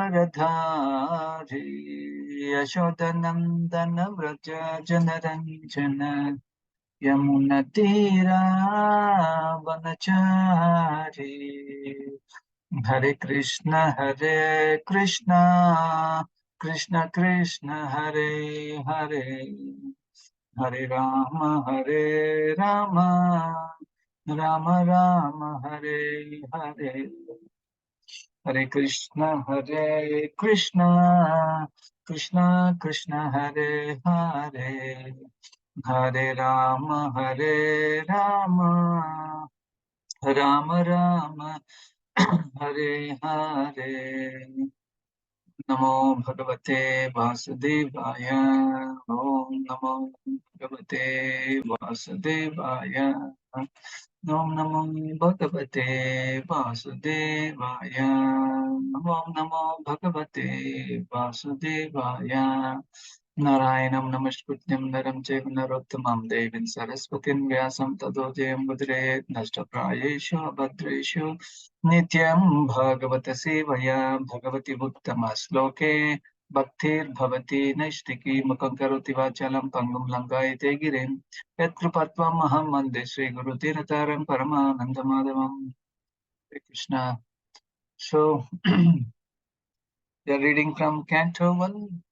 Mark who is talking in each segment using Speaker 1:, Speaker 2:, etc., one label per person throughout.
Speaker 1: Varadhari Yashodanandana Vraja Janaranjana Yamunatira Vanachari Hare Krishna Krishna Krishna Hare Hare Hare Rama Rama Rama Hare Hare Hare Krishna Krishna Krishna Hare Hare Hare Rama Rama Rama Hare Hare Namo Bhagavate Vasudevaya Om Namo Bhagavate Vasudevaya Om Namo Bhagavate Vasudevaya Om Namo Bhagavate Vasudevaya Narayanam Namaskrutyam Naram Chaiva Narottamam Devim Saraswatim Vyasam Tado Jayam Mudreyet Nashtaprayeshu Abhadreshu Nityam Bhagavata Sevaya Bhagavati Uttama Sloke Bhaktir Bhavati Naishtiki Mukam Karoti Vachalam Pangam Langayate Girim Yat Krupatvam Maham Mande Sri Guru Tirataram Paramananda Madhavam Hare Krishna. So, we are reading from Canto 1,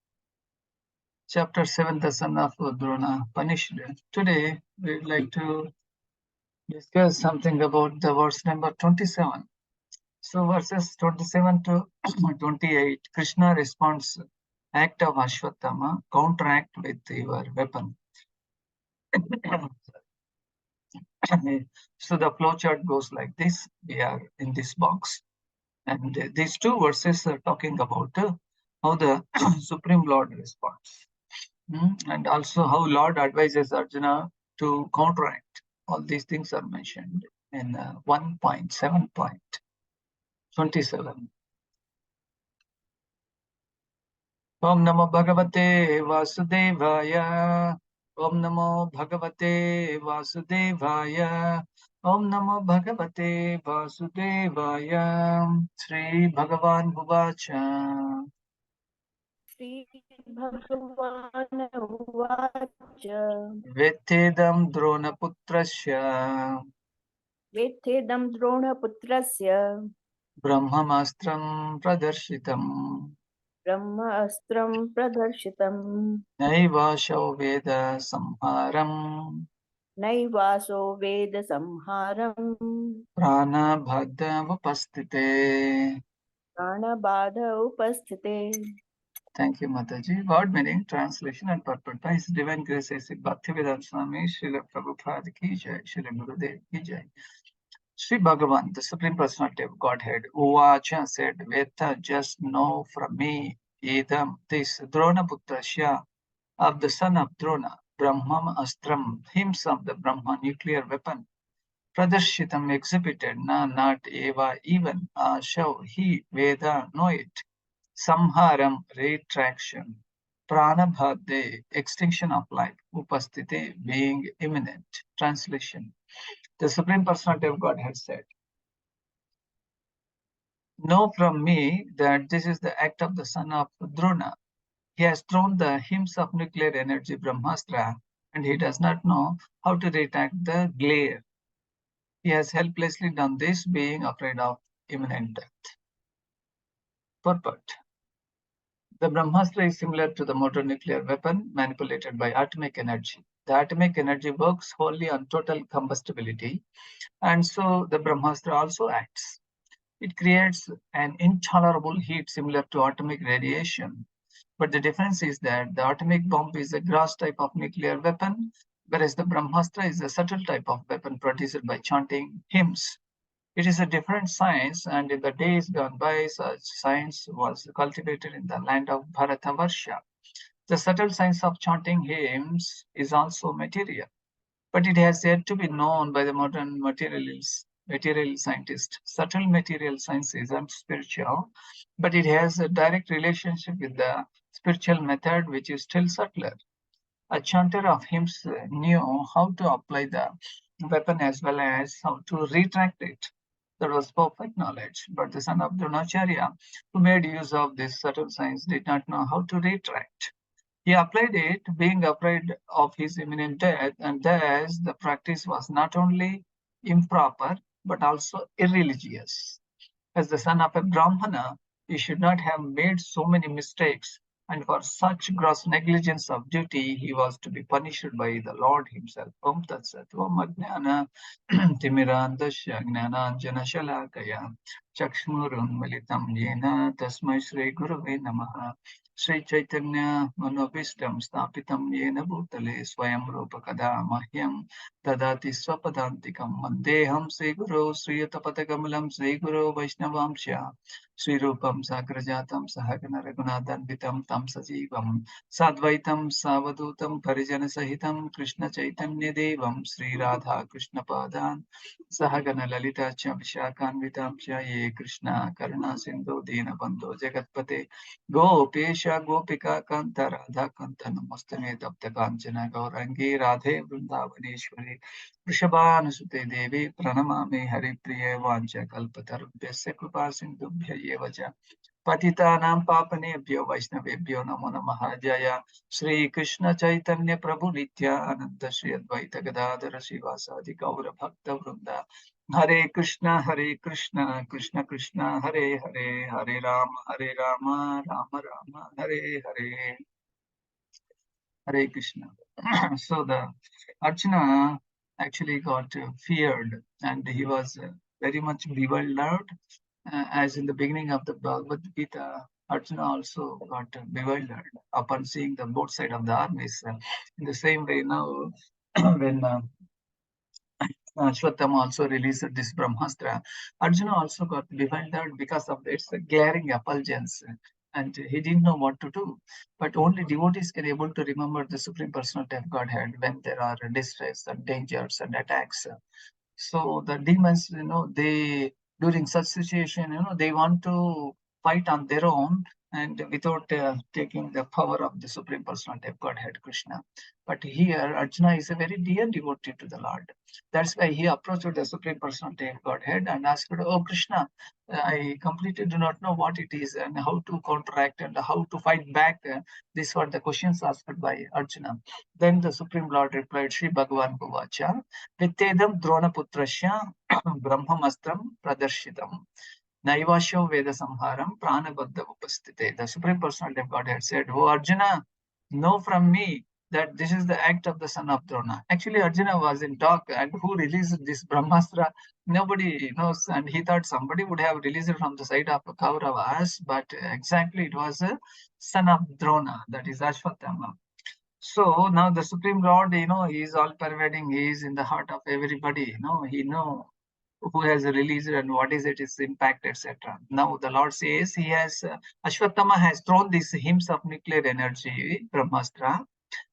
Speaker 1: Chapter 7, The Son of Drona Punished. Today, we would like to discuss something about the verse number 27. So, verses 27 to 28, Krishna responds, act of Ashwatthama, counteract with your weapon. So, the flowchart goes like this. We are in this box. And these two verses are talking about how the Supreme Lord responds. And also how Lord advises Arjuna to counteract. All these things are mentioned in 1.7.27. Om Namo Bhagavate Vasudevaya. Om Namo Bhagavate Vasudevaya. Om Namo Bhagavate Vasudevaya. Sri Bhagavan Uvacha.
Speaker 2: Shri Bhagavan Uvacha
Speaker 1: Vetedam Dronaputrasya
Speaker 2: Vetedam Dronaputrasya
Speaker 1: Brahmastram Pradarshitam
Speaker 2: Brahma Astram Pradarshitam
Speaker 1: Naivasho Veda Samharam
Speaker 2: Naivaso Veda Samharam
Speaker 1: Prana Bhadda Upastite.
Speaker 2: Prana Badha Upasthite.
Speaker 1: Thank you, Mataji. Word meaning, translation and purport by His Divine Grace A.C. Bhaktivedanta Swami Srila Prabhupada Ki Jai, Srila Gurudev Ki Jai. Sri Bhagavan, the Supreme Personality of Godhead, Uvacha said, Veta, just know from me, Edam, this Drona Putrasya, of the son of Drona, Brahmam Astram, himself the Brahma nuclear weapon, Pradarshitam exhibited, na not eva even, show he, Veda, know it, Samharam, retraction, Pranabhade, extinction of life, Upastite, being imminent. Translation. The Supreme Personality of God has said, know from me that this is the act of the son of Drona. He has thrown the hymns of nuclear energy Brahmastra, and he does not know how to retract the glare. He has helplessly done this, being afraid of imminent death. Purport. The Brahmastra is similar to the motor nuclear weapon manipulated by atomic energy. The atomic energy works wholly on total combustibility, and so the Brahmastra also acts. It creates an intolerable heat similar to atomic radiation. But the difference is that the atomic bomb is a gross type of nuclear weapon, whereas the Brahmastra is a subtle type of weapon produced by chanting hymns. It is a different science, and in the days gone by, such science was cultivated in the land of Bharatavarsha. The subtle science of chanting hymns is also material, but it has yet to be known by the modern material scientist. Subtle material science isn't spiritual, but it has a direct relationship with the spiritual method, which is still subtler. A chanter of hymns knew how to apply the weapon as well as how to retract it. That was perfect knowledge. But the son of Dronacharya, who made use of this subtle science, did not know how to retract. He applied it, being afraid of his imminent death, and thus the practice was not only improper but also irreligious. As the son of a Brahmana, he should not have made so many mistakes, and for such gross negligence of duty, he was to be punished by the Lord himself. Om Tat Sat. Om Ajnana Timirandasya Gnananjana Shalakaya Chakshmurunmilitam Yena Tasmai Shri Gurave Namaha Shri Chaitanya Manobishtam Stapitam Yena Bhutale Swayam Rupa Kada Mahyam Tadati Swapadantikam Mandeham Sri Guru Sri Tapatakamulam Sri Guru Vaishnavamsya Sri Rupam Sagrajatam Sahagana Raghunathanvitam Tam Sajivam Sadvaitam Savadutam Parijana Sahitam Krishna Chaitanya Devam Sri Radha Krishna Padan Sahagana Lalita Vishakhanvitam Ye Krishna Karuna Sindhu Dina Bandhu Jagatpate Gopesha Gopika Kanta Radha Kanta Namostame Tapta Kanchana Gaurangi Radhe Vrindavaneshwari Vrishabhanusute Devi Pranamami Haripriye Vancha Kalpatarubhyasya Kripa Sindhubhya Yevaja Patitanam Papanebhyo Vaishnavebhyo Namo Namaha Jaya Shri Krishna Chaitanya Prabhu Nityananda Shri Advaita Gadadhara Srivasadi Gaura Bhakta Vrinda Hare Krishna Krishna Krishna Hare Hare Hare Rama Rama Rama Hare Hare Hare Krishna. So the Arjuna actually got feared and he was very much bewildered. As in the beginning of the Bhagavad Gita, Arjuna also got bewildered upon seeing the both side of the armies. In the same way now, when Ashwatthama also released this Brahmastra, Arjuna also got bewildered because of its glaring effulgence. And he didn't know what to do. But only devotees can able to remember the Supreme Personality of Godhead when there are distress and dangers and attacks. So the demons, they during such situation, they want to fight on their own and without taking the power of the Supreme Personality of Godhead, Krishna. But here, Arjuna is a very dear devotee to the Lord. That's why he approached the Supreme Personality of Godhead and asked, "Oh Krishna, I completely do not know what it is and how to counteract and how to fight back." These were the questions asked by Arjuna. Then the Supreme Lord replied, Sri Bhagavan Bhuvacha, Vittedam Dronaputrasya Brahmamastram Pradarshitam. Naivasho Veda Samharam Pranabadha Upastite. The Supreme Personality of Godhead said, "Oh Arjuna, know from me that this is the act of the son of Drona." Actually, Arjuna was in talk, and who released this Brahmastra? Nobody knows, and he thought somebody would have released it from the side of Kauravas, but exactly it was a son of Drona, that is Ashwatthama. So now the Supreme Lord, he is all pervading, he is in the heart of everybody, he know who has released and what is its impact, etc. Now the Lord says he has, Ashwatthama has thrown these hymns of nuclear energy, Brahmastra,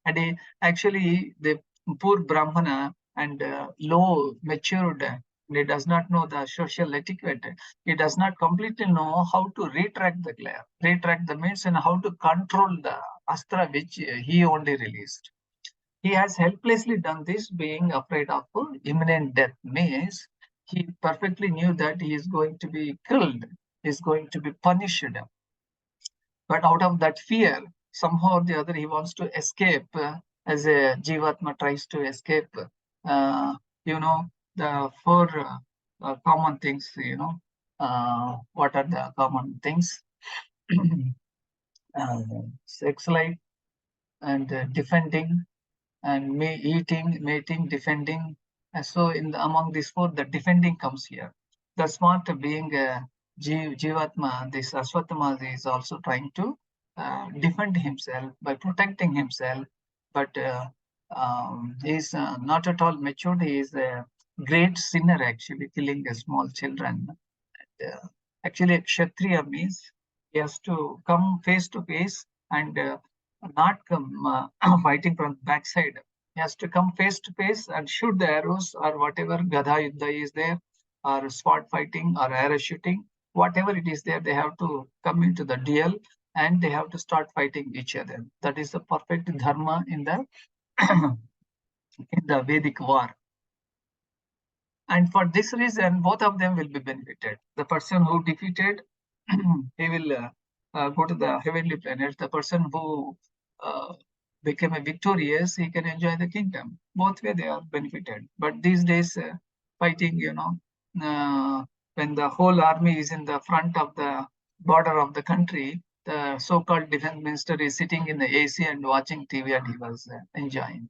Speaker 1: and actually the poor Brahmana and low matured, he does not know the social etiquette. He does not completely know how to retract the glare. Retract the means and how to control the astra which he only released. He has helplessly done this, being afraid of imminent death. Means he perfectly knew that he is going to be killed, he is going to be punished. But out of that fear, somehow or the other, he wants to escape, as a Jivatma tries to escape, you know, the four common things, what are the common things? uh, Sex life and defending and eating, mating, defending. So among these four, the defending comes here. The smart being Jivatma, this Aswatthama is also trying to defend himself by protecting himself, but he is not at all matured. He is a great sinner, actually, killing small children. Actually, a Kshatriya means he has to come face to face and not come fighting from the backside. He has to come face to face and shoot the arrows or whatever Gadha Yuddha is there, or sword fighting or arrow shooting, whatever it is there, they have to come into the duel and they have to start fighting each other. That is the perfect dharma in the in the Vedic war. And for this reason, both of them will be benefited. The person who defeated, he will go to the heavenly planet. The person who uh, became a victorious, he can enjoy the kingdom. Both way they are benefited. But these days, fighting, when the whole army is in the front of the border of the country, the so-called defense minister is sitting in the AC and watching TV, and he was enjoying.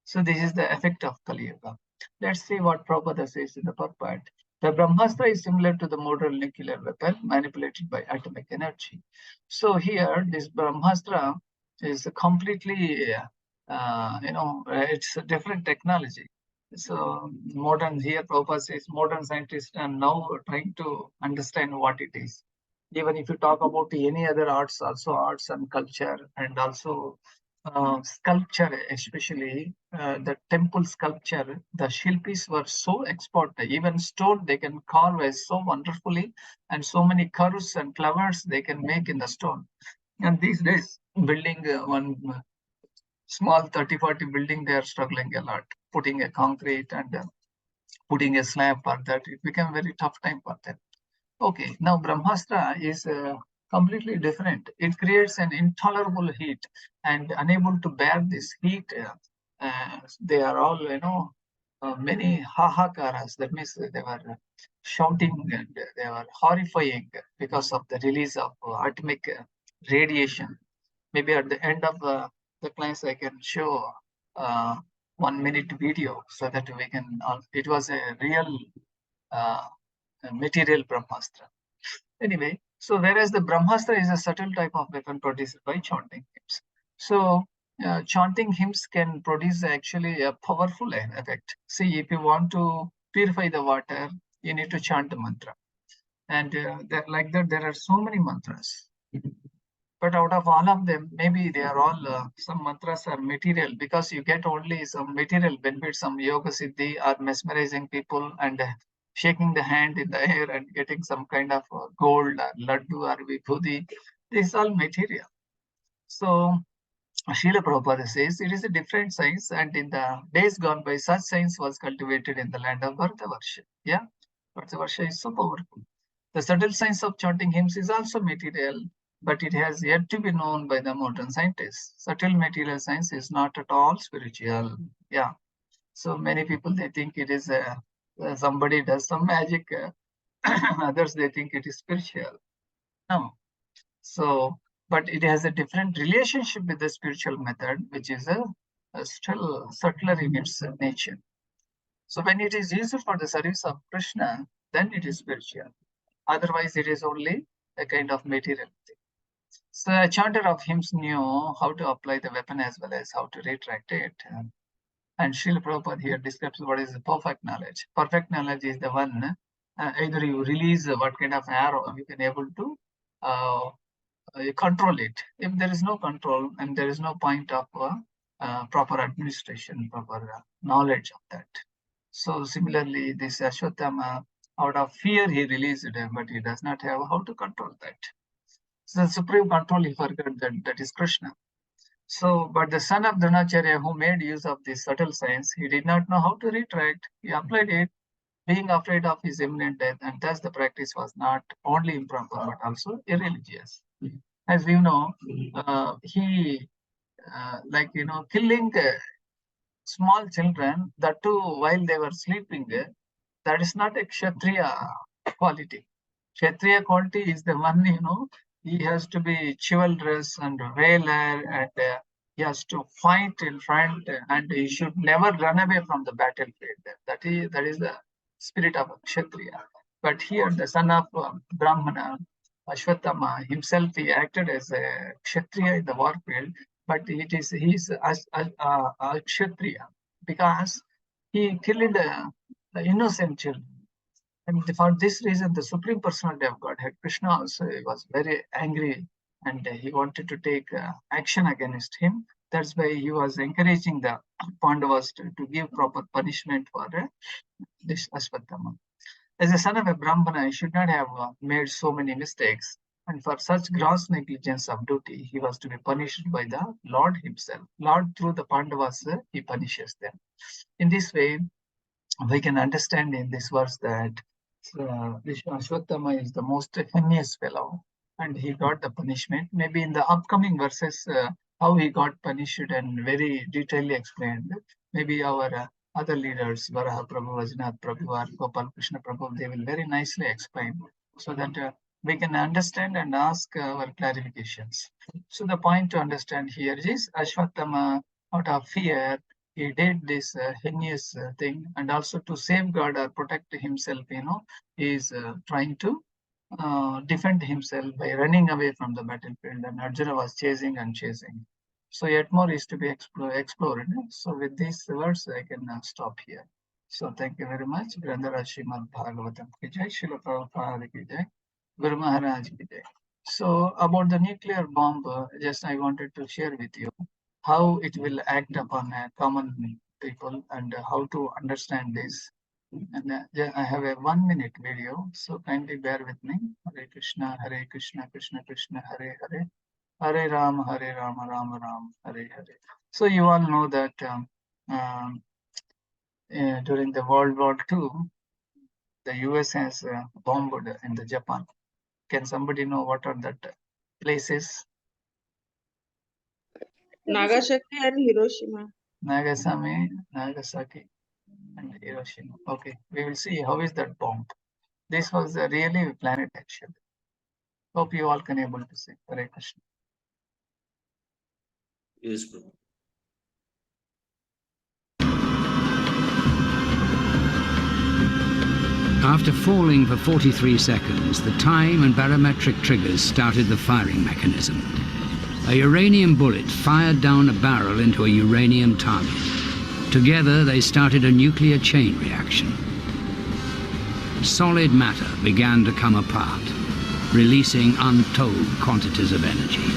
Speaker 1: So this is the effect of Kali Yuga. Let's see what Prabhupada says in the purport. The Brahmastra is similar to the modern nuclear weapon manipulated by atomic energy. So here, this Brahmastra is completely, it's a different technology. So modern, here Prabhupada says modern scientists are now trying to understand what it is. Even if you talk about any other arts, also arts and culture, and also sculpture, especially the temple sculpture, the Shilpis were so expert. Even stone they can carve so wonderfully, and so many curves and flowers they can make in the stone. And these days, building one small 30-40 building, they are struggling a lot, putting a concrete and putting a slab for that. It became a very tough time for them. Okay, now Brahmastra is completely different. It creates an intolerable heat, and unable to bear this heat, they are all, many hahakaras. That means they were shouting and they were horrifying because of the release of atomic radiation. Maybe at the end of the class, I can show 1 minute video so that we can. It was a real uh, material Brahmastra. Anyway, so whereas the Brahmastra is a subtle type of weapon produced by chanting hymns. So chanting hymns can produce actually a powerful effect. See, if you want to purify the water, you need to chant the mantra. And like that, there are so many mantras. But out of all of them, maybe they are all, some mantras are material because you get only some material benefits, some yoga siddhi or mesmerizing people and shaking the hand in the air and getting some kind of gold or laddu or vibhuti. This is all material. So Srila Prabhupada says it is a different science, and in the days gone by, such science was cultivated in the land of Bharatavarsha. Yeah, Bharatavarsha is so powerful. The subtle science of chanting hymns is also material, but it has yet to be known by the modern scientists. Subtle material science is not at all spiritual. Yeah. So many people they think it is somebody does some magic. Others they think it is spiritual. No. So, but it has a different relationship with the spiritual method, which is a still subtler in its nature. So when it is used for the service of Krishna, then it is spiritual. Otherwise, it is only a kind of material thing. So a chanter of hymns knew how to apply the weapon as well as how to retract it. And Srila Prabhupada here describes what is the perfect knowledge. Perfect knowledge is the one, either you release what kind of arrow, you can able to uh, control it. If there is no control and there is no point of proper administration, proper knowledge of that. So similarly, this Ashwatthama, out of fear, he released it, but he does not have how to control that. So the supreme control, he forgot that is Krishna. So, but the son of Dronacharya, who made use of this subtle science, he did not know how to retract. He applied it, being afraid of his imminent death, and thus the practice was not only improper but also irreligious. As you know, he killing small children, that too while they were sleeping, that is not a Kshatriya quality. Kshatriya quality is the one, he has to be chivalrous and valor, and he has to fight in front, and he should never run away from the battlefield. That is the spirit of Kshatriya. But here, the son of Brahmana, Ashwatthama himself, he acted as a Kshatriya in the war field, but he's a Kshatriya because he killed the innocent children. And for this reason, the Supreme Personality of Godhead, Krishna also was very angry, and he wanted to take action against him. That's why he was encouraging the Pandavas to give proper punishment for this Ashwatthama. As a son of a Brahmana, he should not have made so many mistakes. And for such gross negligence of duty, he was to be punished by the Lord himself. Lord, through the Pandavas, he punishes them. In this way, we can understand in this verse that Ashwatthama is the most heinous fellow and he got the punishment. Maybe in the upcoming verses, how he got punished and very detailedly explained. Maybe our other leaders, Varaha Prabhu, Vajnath Prabhu, or Gopal Krishna Prabhu, they will very nicely explain so that we can understand and ask our clarifications. So the point to understand here is Ashwatthama, out of fear, he did this heinous thing, and also to safeguard or protect himself, he is trying to defend himself by running away from the battlefield, and Arjuna was chasing and chasing. So yet more is to be explored. So with these words, I can stop here. So thank you very much. Grandhara Srimad Bhagavatam ki jai, Srila Prabhupada ki jai, Guru Maharaj ki jai. So about the nuclear bomb, just I wanted to share with you how it will act upon a common people and how to understand this. And I have a 1 minute video, so kindly bear with me. Hare Krishna, Krishna Krishna, Hare Hare, Hare Rama, Rama Rama, Hare Hare. So you all know that during the World War II, the US has bombed in the Japan. Can somebody know what are that places?
Speaker 3: Nagasaki and Hiroshima.
Speaker 1: Nagasaki and Hiroshima. Okay, we will see how is that bomb. This was really a planet actually. Hope you all can able to see. Hare Krishna.
Speaker 4: Yes, Prabhu.
Speaker 5: After falling for 43 seconds, the time and barometric triggers started the firing mechanism. A uranium bullet fired down a barrel into a uranium target. Together, they started a nuclear chain reaction. Solid matter began to come apart, releasing untold quantities of energy.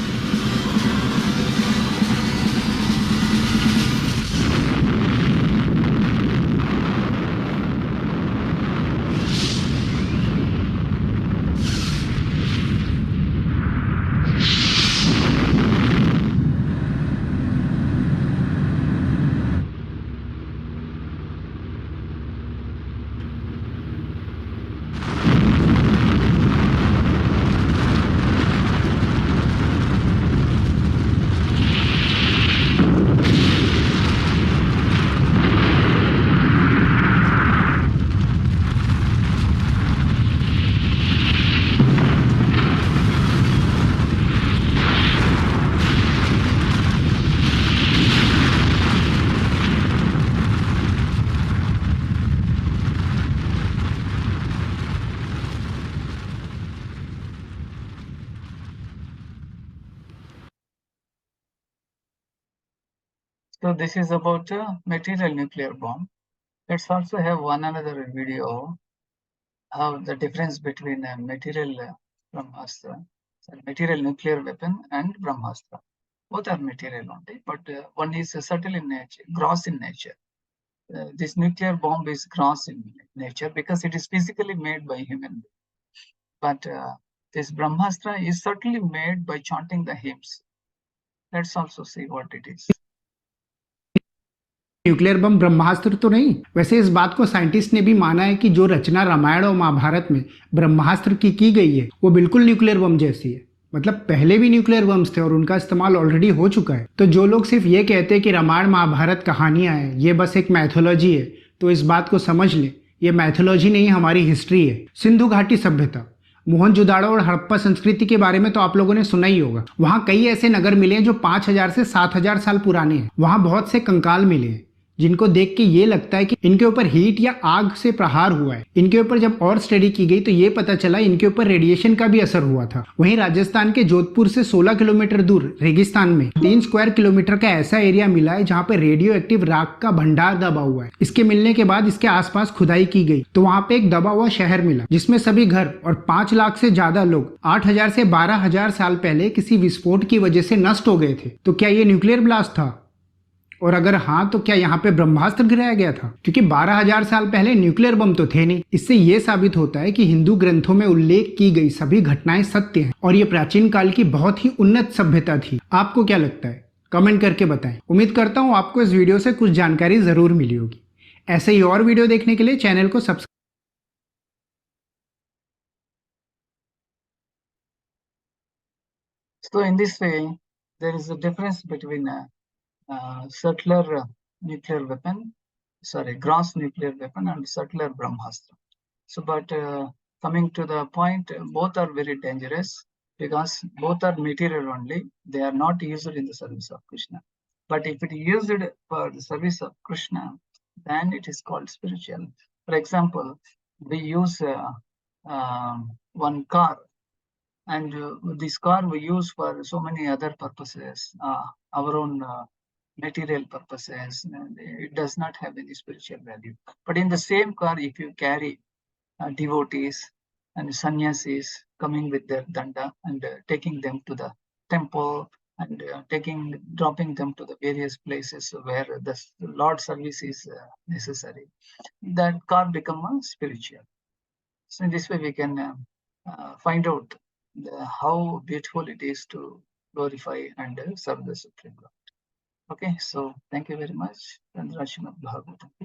Speaker 5: So this is about a material nuclear bomb. Let's also have one another video how the difference between a material Brahmastra, material nuclear weapon and Brahmastra. Both are material only, but one is subtle in nature, gross in nature. This nuclear bomb is gross in nature because it is physically made by human. But this Brahmastra is certainly made by chanting the hymns. Let's also see what it is.
Speaker 6: Nuclear bomb Brahmastra तो नहीं। वैसे इस बात को scientist ने भी माना है कि जो रचना रामायण और महाभारत में ब्रह्मास्त्र की गई है वो बिल्कुल न्यूक्लियर बम जैसी है। मतलब पहले भी न्यूक्लियर बम्स थे और उनका इस्तेमाल ऑलरेडी हो चुका है। तो जो लोग सिर्फ ये कहते हैं कि रामायण महाभारत कहानियां हैं, ये बस एक मैथोलॉजी है, तो इस बात को समझ लें, ये मैथोलॉजी नहीं, हमारी हिस्ट्री है। सिंधु घाटी सभ्यता, मोहनजोदाड़ो और हड़प्पा संस्कृति के बारे में तो आप लोगों ने सुना ही होगा। वहां कई ऐसे नगर मिले हैं जो 5000 से 7000 साल पुराने हैं। वहां बहुत से कंकाल मिले हैं जिनको देख के ये लगता है कि इनके ऊपर हीट या आग से प्रहार हुआ है। इनके ऊपर जब और स्टडी की गई तो ये पता चला इनके ऊपर रेडिएशन का भी असर हुआ था। वहीं राजस्थान के जोधपुर से 16 किलोमीटर दूर रेगिस्तान में 3 स्क्वायर किलोमीटर का ऐसा एरिया मिला है जहाँ पे रेडियो एक्टिव राख का भंडार दबा हुआ है। इसके मिलने के बाद इसके आसपास खुदाई की गई तो वहाँ पे एक दबा हुआ शहर मिला जिसमें सभी घर और 5 लाख से ज्यादा लोग 8000 से 12000 साल पहले किसी विस्फोट की वजह से नष्ट हो गए थे। तो क्या ये न्यूक्लियर ब्लास्ट था? और अगर हाँ तो क्या यहाँ पे ब्रह्मास्त्र गिराया गया था? क्योंकि 12000 साल पहले न्यूक्लियर बम तो थे नहीं। इससे ये साबित होता है कि हिंदू ग्रंथों में उल्लेख की गई सभी घटनाएं सत्य हैं और ये प्राचीन काल की बहुत ही उन्नत सभ्यता थी। आपको क्या लगता है? कमेंट करके बताएं। उम्मीद करता हूँ आपको इस वीडियो से कुछ जानकारी जरूर मिली होगी। ऐसे ही और वीडियो देखने के लिए चैनल को subscribe
Speaker 5: So in this way, there is a difference between a circular nuclear weapon, gross nuclear weapon, and circular Brahmastra. So, but coming to the point, both are very dangerous because both are material only. They are not used in the service of Krishna. But if it is used for the service of Krishna, then it is called spiritual. For example, we use one car, and this car we use for so many other purposes, our own material purposes, and it does not have any spiritual value. But in the same car, if you carry devotees and sannyasis coming with their danda and taking them to the temple and dropping them to the various places where the Lord service is necessary, that car become spiritual. So in this way, we can find out how beautiful it is to glorify and serve the Supreme Lord. Okay, so thank you very much. And Srimad Bhagavatam.